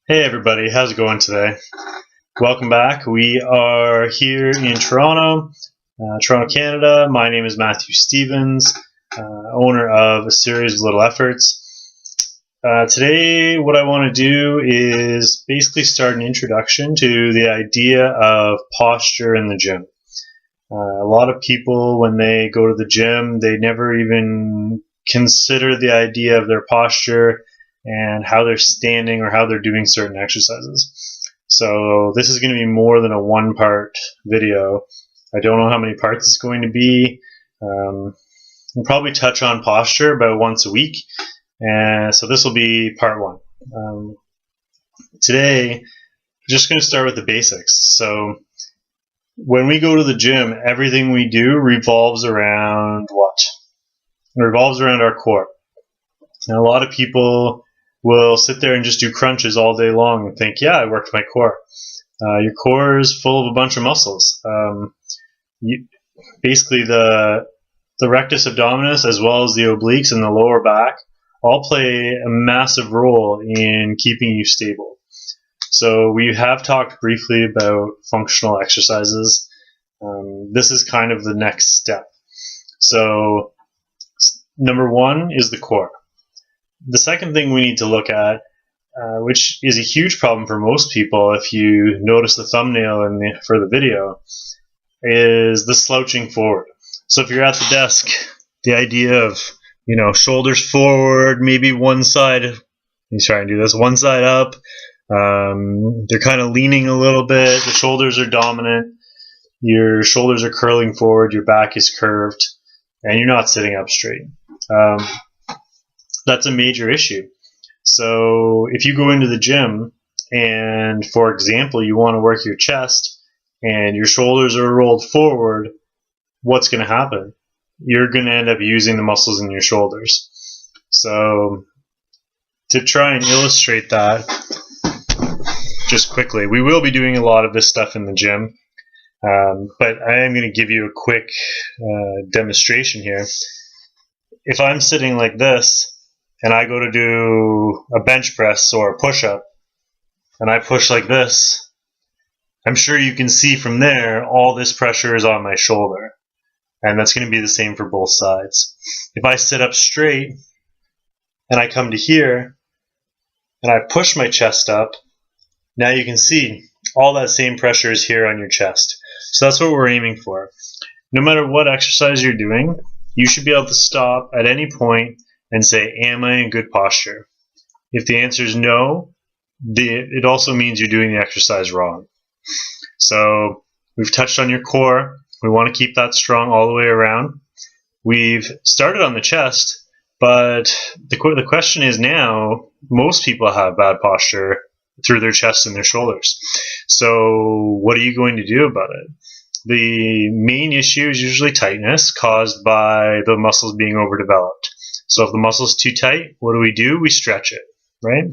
Hey everybody, how's it going today? Welcome back. We are here in Toronto, Canada. My name is Matthew Stevens, owner of a series of Little Efforts. Today what I want to do is basically start an introduction to the idea of posture in the gym. A lot of people, when they go to the gym, they never even consider the idea of their posture and how they're standing or how they're doing certain exercises. So this is going to be more than a one-part video. I don't know how many parts it's going to be. We'll probably touch on posture about once a week, and so this will be part one. Today, I'm just going to start with the basics. So when we go to the gym, everything we do revolves around what? It revolves around our core. Now, a lot of people will sit there and just do crunches all day long and think, yeah, I worked my core. Your core is full of a bunch of muscles. Basically, the rectus abdominis, as well as the obliques and the lower back, all play a massive role in keeping you stable. So we have talked briefly about functional exercises. This is kind of the next step. So number one is the core. The second thing we need to look at, which is a huge problem for most people if you notice the thumbnail for the video, is the slouching forward. So if you're at the desk, the idea of, shoulders forward, maybe one side, you try and do this, one side up, they're kind of leaning a little bit, the shoulders are dominant, your shoulders are curling forward, your back is curved, and you're not sitting up straight. That's a major issue. So if you go into the gym and, for example, you want to work your chest and your shoulders are rolled forward, what's going to happen? You're going to end up using the muscles in your shoulders. So to try and illustrate that, just quickly, we will be doing a lot of this stuff in the gym, but I am going to give you a quick demonstration here. If I'm sitting like this, and I go to do a bench press or a push-up, and I push like this, I'm sure you can see from there all this pressure is on my shoulder. And that's going to be the same for both sides. If I sit up straight, and I come to here, and I push my chest up, now you can see all that same pressure is here on your chest. So that's what we're aiming for. No matter what exercise you're doing, you should be able to stop at any point and say, am I in good posture? If the answer is no, it also means you're doing the exercise wrong. So we've touched on your core. We want to keep that strong all the way around. We've started on the chest, but the question is now, most people have bad posture through their chest and their shoulders. So what are you going to do about it? The main issue is usually tightness caused by the muscles being overdeveloped. So if the muscle's too tight, what do? We stretch it, right?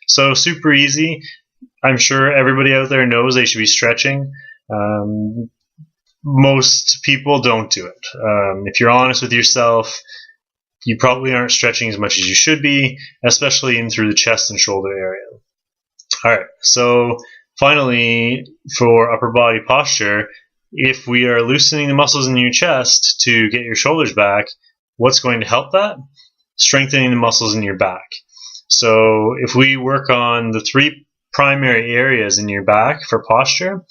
So super easy. I'm sure everybody out there knows they should be stretching. Most people don't do it. If you're honest with yourself, you probably aren't stretching as much as you should be, especially in through the chest and shoulder area. All right, so finally, for upper body posture, if we are loosening the muscles in your chest to get your shoulders back, what's going to help that? Strengthening the muscles in your back. So if we work on the three primary areas in your back for posture,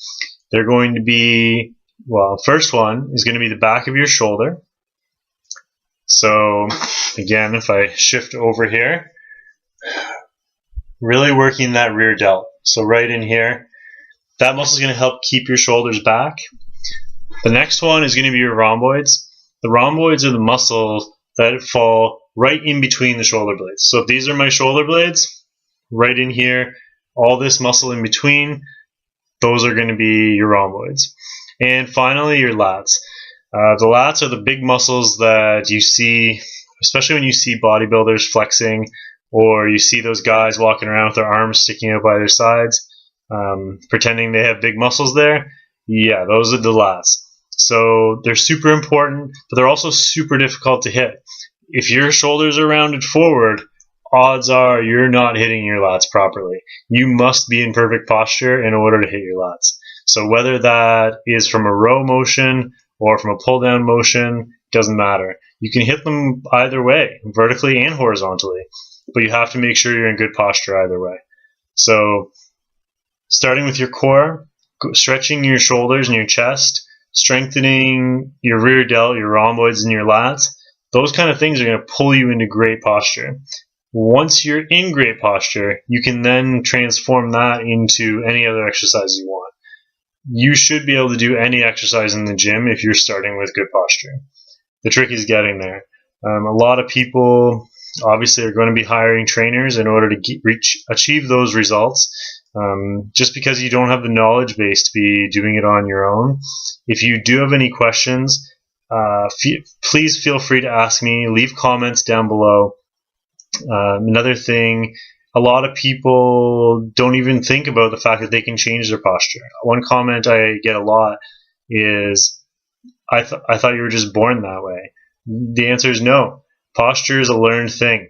they're going to be, first one is going to be the back of your shoulder. So again, if I shift over here, really working that rear delt. So right in here, that muscle is going to help keep your shoulders back. The next one is going to be your rhomboids. The rhomboids are the muscles that fall right in between the shoulder blades. So if these are my shoulder blades, right in here, all this muscle in between, those are going to be your rhomboids. And finally, your lats. The lats are the big muscles that you see, especially when you see bodybuilders flexing, or you see those guys walking around with their arms sticking out by their sides, pretending they have big muscles there. Yeah, those are the lats. So they're super important, but they're also super difficult to hit. If your shoulders are rounded forward, odds are you're not hitting your lats properly. You must be in perfect posture in order to hit your lats. So whether that is from a row motion or from a pull down motion, doesn't matter. You can hit them either way, vertically and horizontally, but you have to make sure you're in good posture either way. So starting with your core, stretching your shoulders and your chest, strengthening your rear delt, your rhomboids, and your lats, those kind of things are going to pull you into great posture. Once you're in great posture, you can then transform that into any other exercise you want. You should be able to do any exercise in the gym if you're starting with good posture. The trick is getting there. A lot of people obviously are going to be hiring trainers in order to achieve those results. Just because you don't have the knowledge base to be doing it on your own. If you do have any questions, please feel free to ask me. Leave comments down below. Another thing, a lot of people don't even think about the fact that they can change their posture. One comment I get a lot is, I thought you were just born that way. The answer is no. Posture is a learned thing.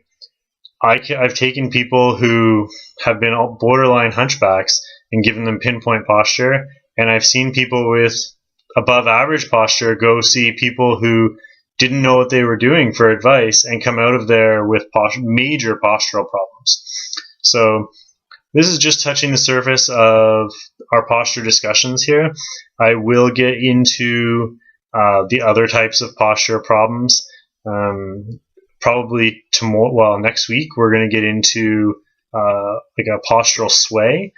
I've taken people who have been borderline hunchbacks and given them pinpoint posture, and I've seen people with above average posture go see people who didn't know what they were doing for advice and come out of there with major postural problems. So this is just touching the surface of our posture discussions here. I will get into the other types of posture problems. Probably tomorrow, well, next week, we're going to get into like a postural sway.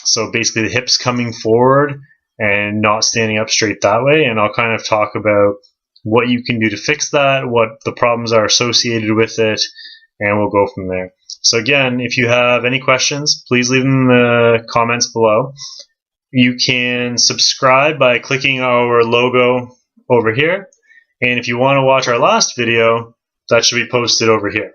So basically the hips coming forward and not standing up straight that way. And I'll kind of talk about what you can do to fix that, what the problems are associated with it, and we'll go from there. So again, if you have any questions, please leave them in the comments below. You can subscribe by clicking our logo over here. And if you want to watch our last video, that should be posted over here.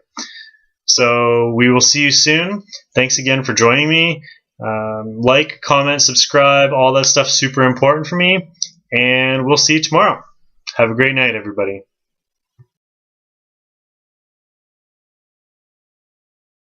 So we will see you soon. Thanks again for joining me. Like, comment, subscribe, all that stuff super important for me. And we'll see you tomorrow. Have a great night, everybody.